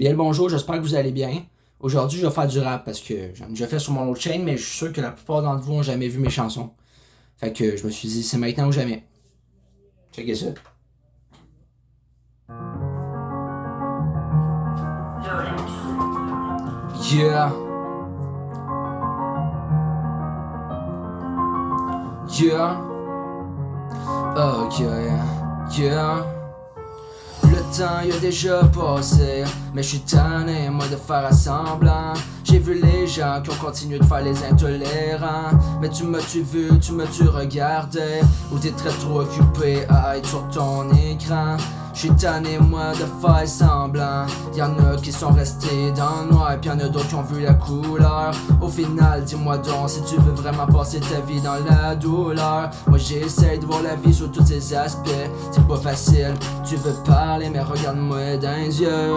Bien le bonjour, j'espère que vous allez bien. Aujourd'hui, je vais faire du rap parce que j'en ai déjà fait sur mon autre chaîne, mais je suis sûr que la plupart d'entre vous ont jamais vu mes chansons. Fait que je me suis dit, c'est maintenant ou jamais. Checkez ça. Yeah. Yeah. Ok, yeah. Le temps y a déjà passé, mais je suis tanné, moi, de faire semblant. J'ai vu les gens qui ont continué de faire les intolérants. Mais tu m'as-tu vu, tu m'as-tu regardé, ou t'es très trop occupé à être sur ton écran. J'suis tanné moi de faire semblant. Y'en a qui sont restés dans le noir, pis y'en a d'autres qui ont vu la couleur. Au final, dis-moi donc si tu veux vraiment passer ta vie dans la douleur. Moi j'essaie de voir la vie sous tous ses aspects. C'est pas facile, tu veux parler mais regarde-moi dans les yeux.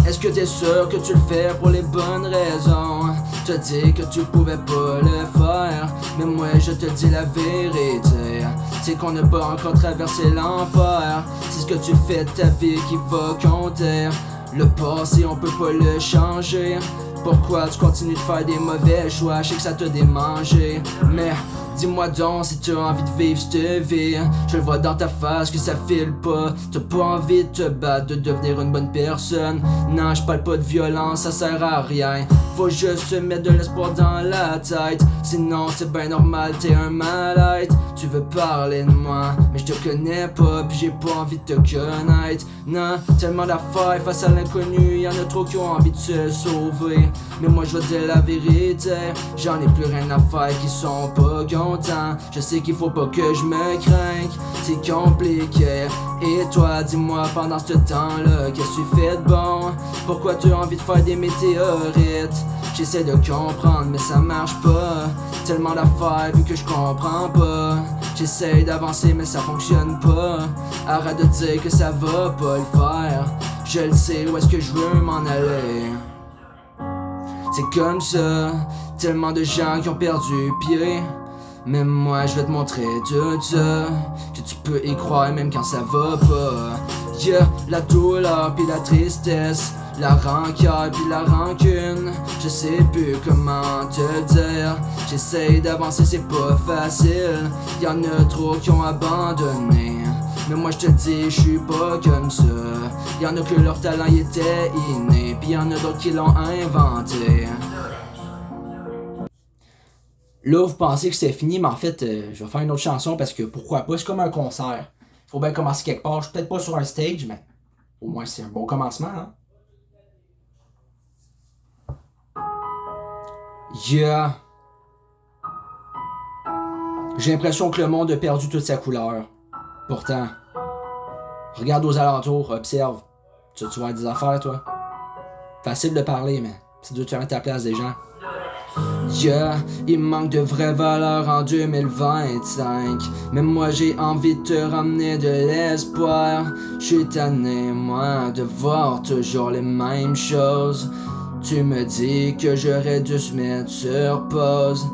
Est-ce que t'es sûr que tu le fais pour les bonnes raisons? T'as dit que tu pouvais pas le faire, mais moi je te dis la vérité. C'est qu'on n'a pas encore traversé l'enfer. C'est ce que tu fais de ta vie qui va compter. Le passé on peut pas le changer. Pourquoi tu continues de faire des mauvais choix? Je sais que ça t'a démangé, mais dis-moi donc si tu as envie de vivre cette vie. Je le vois dans ta face que ça file pas. T'as pas envie de te battre, de devenir une bonne personne. Non, je parle pas de violence, ça sert à rien. Faut juste se mettre de l'espoir dans la tête. Sinon c'est ben normal, t'es un malade. Tu veux parler de moi, mais je te connais pas, puis j'ai pas envie de te connaître. Non, tellement d'affaires face à l'inconnu, y'en a trop qui ont envie de se sauver. Mais moi je veux dire la vérité, j'en ai plus rien à faire qui sont pas contents. Je sais qu'il faut pas que je me craigne, c'est compliqué. Et toi dis-moi pendant ce temps-là, qu'est-ce que tu fais de bon? Pourquoi tu as envie de faire des météorites? J'essaie de comprendre mais ça marche pas. Tellement d'affaires vu que je comprends pas. J'essaie d'avancer mais ça fonctionne pas. Arrête de dire que ça va pas le faire. Je le sais où est-ce que je veux m'en aller. C'est comme ça, tellement de gens qui ont perdu pied. Mais moi je vais te montrer tout ça, que tu peux y croire même quand ça va pas. Yeah, la douleur pis la tristesse, la rancœur pis la rancune. Je sais plus comment te dire. J'essaie d'avancer c'est pas facile. Y'en a trop qui ont abandonné. Mais moi je te dis je suis pas comme ça. Y'en a que leur talent y était inné, pis y'en a d'autres qui l'ont inventé. Là, vous pensez que c'est fini, mais en fait, je vais faire une autre chanson parce que pourquoi pas, c'est comme un concert. Faut bien commencer quelque part. Je suis peut-être pas sur un stage, mais au moins c'est un bon commencement, hein. Yeah. J'ai l'impression que le monde a perdu toute sa couleur. Pourtant, regarde aux alentours, observe. Tu vois des affaires, toi? Facile de parler, mais c'est dur de te mettre à la place des gens. Yeah, il manque de vraies valeurs en 2025. Mais moi j'ai envie de te ramener de l'espoir. J'suis tanné moi de voir toujours les mêmes choses. Tu me dis que j'aurais dû se mettre sur pause.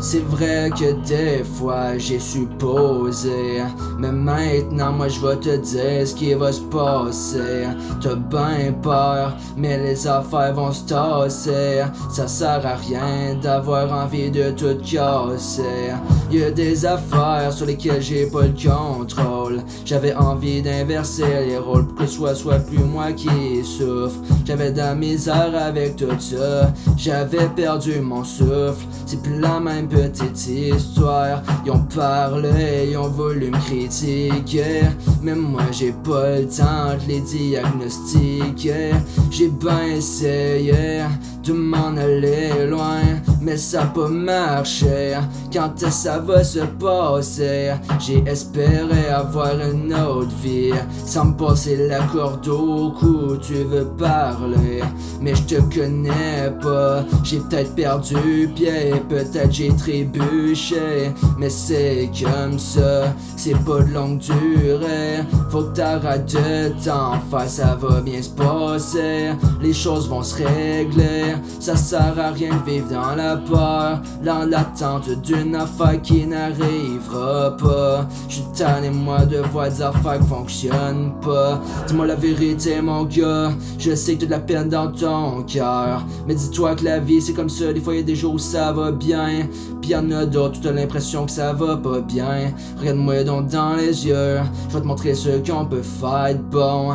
C'est vrai que des fois j'ai supposé, mais maintenant moi je vais te dire ce qui va se passer. T'as ben peur, mais les affaires vont se tasser. Ça sert à rien d'avoir envie de tout casser. Y'a des affaires sur lesquelles j'ai pas le contrôle. J'avais envie d'inverser les rôles pour que ce soit plus moi qui souffre. J'avais de la misère avec tout ça, j'avais perdu mon souffle. C'est plus la même petite histoire. Ils ont parlé, ils ont voulu me critiquer, mais moi j'ai pas le temps de les diagnostiquer. J'ai ben essayé de m'en aller loin, mais ça a pas marché. Quand ça va se passer? J'ai espéré avoir une autre vie, sans me passer la corde au cou. Tu veux parler, mais je te connais pas. J'ai peut-être perdu pied, peut-être j'ai trébuché, mais c'est comme ça, c'est pas de longue durée. Faut que t'arrêtes de t'en faire, ça va bien se passer. Les choses vont se régler, ça sert à rien de vivre dans la peur, dans l'attente d'une affaire qui n'arrivera pas. J'suis tanné moi de voir des affaires qui fonctionnent pas. Dis-moi la vérité mon gars, je sais que t'as de la peine dans ton cœur, mais dis-toi que la vie c'est comme ça, des fois y'a des jours où ça va bien, pis y'en a d'autres où t'as l'impression que ça va pas bien. Regarde-moi donc dans les yeux, je vais te montrer ce qu'on peut faire de bon.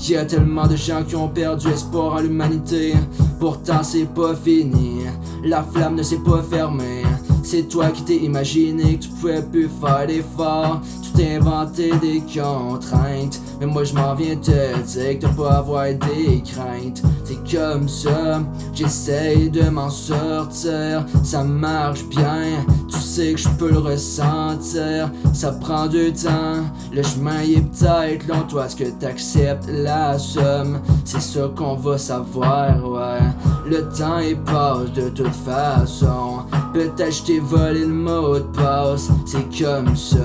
Y'a tellement de gens qui ont perdu espoir en l'humanité, pourtant c'est pas fini, la flamme ne s'est pas fermée. C'est toi qui t'es imaginé que tu pouvais plus faire d'efforts, tu t'es inventé des contraintes, mais moi je m'en viens te dire que t'as pas à avoir des craintes. C'est comme ça, j'essaye de m'en sortir, ça marche bien, tu sais que je peux le ressentir, ça prend du temps, le chemin il est peut-être long, toi est-ce que t'acceptes la somme, c'est ça qu'on va savoir, ouais. Le temps il passe de toute façon, peut-être je t'ai volé le mot de passe, c'est comme ça.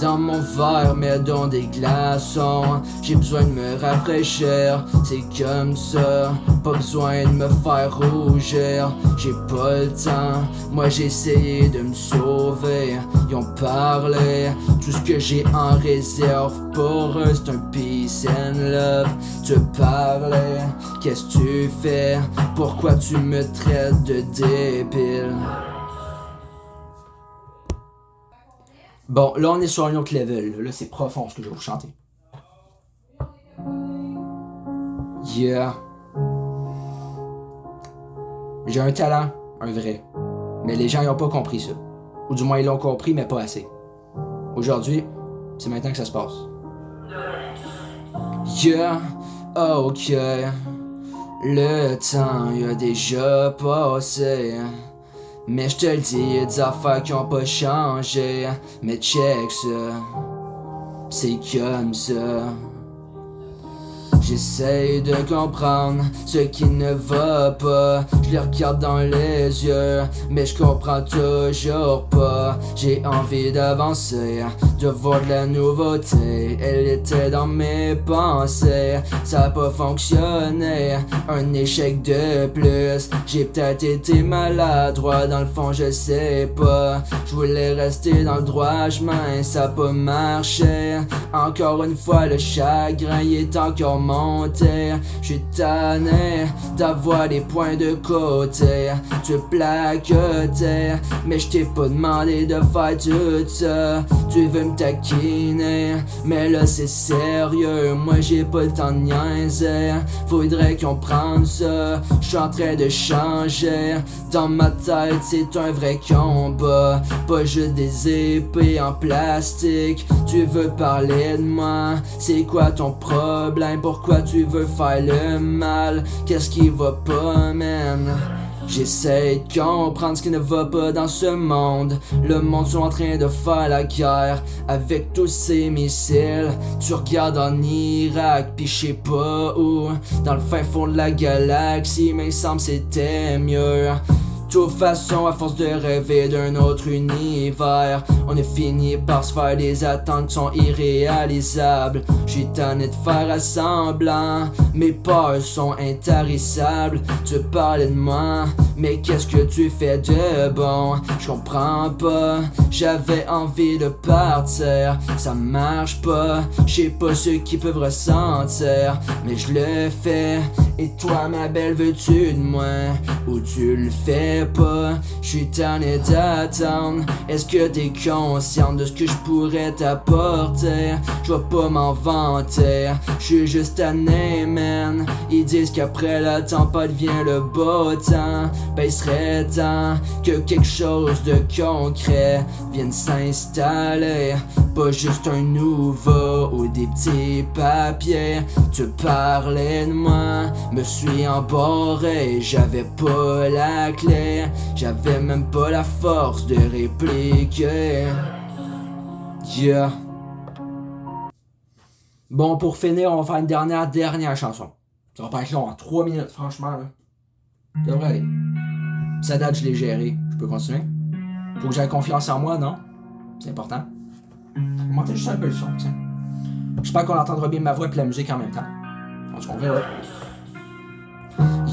Dans mon verre, mets donc des glaçons, j'ai besoin de me rafraîchir, c'est comme ça. Pas besoin de me faire rougir, j'ai pas le temps, moi j'ai essayé de me sauver. Ils ont parlé, tout ce que j'ai en réserve pour eux c'est un peace and love. Tu parlais, qu'est-ce que tu fais, pourquoi tu me traites de débile? Bon, là on est sur un autre level, là c'est profond ce que je vais vous chanter. Yeah. J'ai un talent, un vrai. Mais les gens ils ont pas compris ça. Ou du moins ils l'ont compris mais pas assez. Aujourd'hui, c'est maintenant que ça se passe. Yeah, ok. Le temps il a déjà passé. Mais je te le dis, y'a des affaires qui ont pas changé. Mais check ça, c'est comme ça. J'essaye de comprendre ce qui ne va pas. Je les regarde dans les yeux, mais je comprends toujours pas. J'ai envie d'avancer, de voir de la nouveauté. Elle était dans mes pensées, ça a pas fonctionné. Un échec de plus, j'ai peut-être été maladroit. Dans le fond je sais pas, je voulais rester dans le droit chemin, ça a pas marché. Encore une fois le chagrin il est encore monté. J'suis tanné d'avoir des points de côté. Tu placotais, mais j't'ai pas demandé de faire tout ça. Tu veux me taquiner, mais là c'est sérieux. Moi j'ai pas le temps de niaiser, faudrait qu'on prenne ça. J'suis en train de changer, dans ma tête c'est un vrai combat, pas juste des épées en plastique. Tu veux parler de moi, c'est quoi ton problème? Pourquoi tu veux faire le mal? Qu'est-ce qui va pas, man? J'essaie de comprendre ce qui ne va pas dans ce monde. Le monde sont en train de faire la guerre avec tous ces missiles. Tu regardes en Irak pis je sais pas où, dans le fin fond de la galaxie, mais il semble c'était mieux. De toute façon, à force de rêver d'un autre univers, on est fini par se faire des attentes qui sont irréalisables. J'suis tanné de faire à semblant, mes peurs sont intarissables. Tu parlais de moi, mais qu'est-ce que tu fais de bon? J'comprends pas, j'avais envie de partir, ça marche pas. J'sais pas ce qu'ils peuvent ressentir, mais je le fais. Et toi ma belle, veux-tu de moi? Ou tu le fais pas? J'suis tanné d'attendre. Est-ce que t'es consciente de ce que je pourrais t'apporter? J'vais pas m'en vanter, j'suis juste tanné, man. Ils disent qu'après la tempête vient le beau temps. Ben il serait temps que quelque chose de concret vienne s'installer, pas juste un nouveau ou des petits papiers. Tu parlais de moi, me suis embarré, j'avais pas la clé, j'avais même pas la force de répliquer. Yeah. Bon, pour finir, on va faire une dernière chanson. Ça va pas être long, en 3 minutes, franchement là. Ça devrait aller. Ça date, je l'ai géré. Je peux continuer? Faut que j'aie confiance en moi, non? C'est important. Monter juste un peu le son, tiens. J'espère qu'on entendra bien ma voix et la musique en même temps. On verra.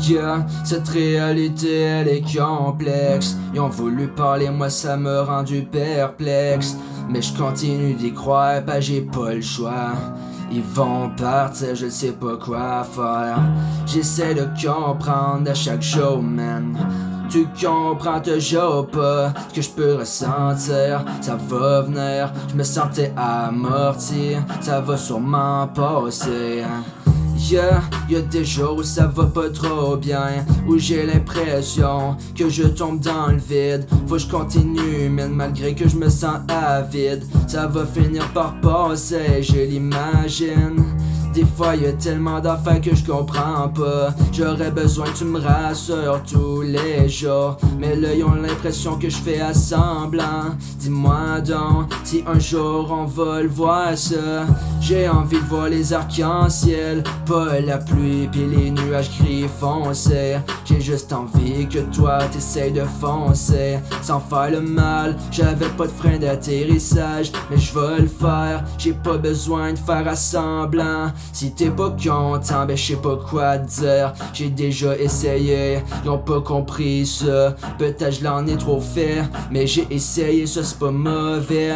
Yeah, cette réalité elle est complexe. Ils ont voulu parler, moi ça m'a rendu perplexe. Mais je continue d'y croire, bah j'ai pas le choix. Ils vont partir, je sais pas quoi faire. J'essaie de comprendre à chaque jour, man. Tu comprends toujours pas ce que je peux ressentir. Ça va venir, je me sentais amorti. Ça va sûrement passer. Yeah, y'a des jours où ça va pas trop bien, où j'ai l'impression que je tombe dans le vide. Faut que je continue, mais malgré que je me sens avide, ça va finir par passer, je l'imagine. Des fois y'a tellement d'affaires que je comprends pas. J'aurais besoin que tu me rassures tous les jours, mais là ils ont l'impression que je fais à semblant. Dis-moi donc si un jour on va le voir ça. J'ai envie de voir les arcs-en-ciel, pas la pluie pis les nuages gris foncés. J'ai juste envie que toi t'essayes de foncer sans faire le mal. J'avais pas de frein d'atterrissage, mais je vais le faire. J'ai pas besoin de faire à semblant. Si t'es pas content, ben je sais pas quoi te dire. J'ai déjà essayé, ils ont pas compris ça. Peut-être je l'en ai trop fait, mais j'ai essayé, ça c'est pas mauvais.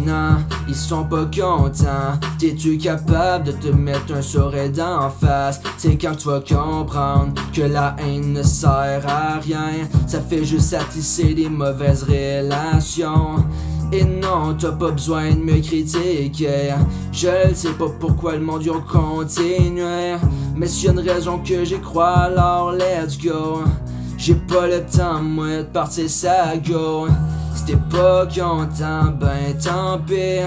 Non, ils sont pas contents. T'es-tu capable de te mettre un sourire d'en face? C'est quand tu vas comprendre que la haine ne sert à rien. Ça fait juste attisser des mauvaises relations. Et non, t'as pas besoin de me critiquer. Je ne sais pas pourquoi le monde y a continué, mais s'il y a une raison que j'y crois, alors let's go. J'ai pas le temps, moi, de partir ça go. Si t'es pas content, ben tant pis.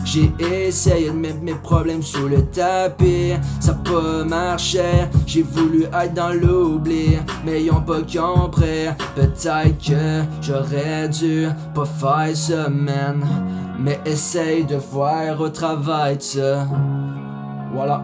J'ai essayé de mettre mes problèmes sous le tapis, ça a pas marché. J'ai voulu être dans l'oubli, mais ils ont pas compris. Peut-être que j'aurais dû pas faire ça, man, mais essaye de voir au travail de ça. Voilà.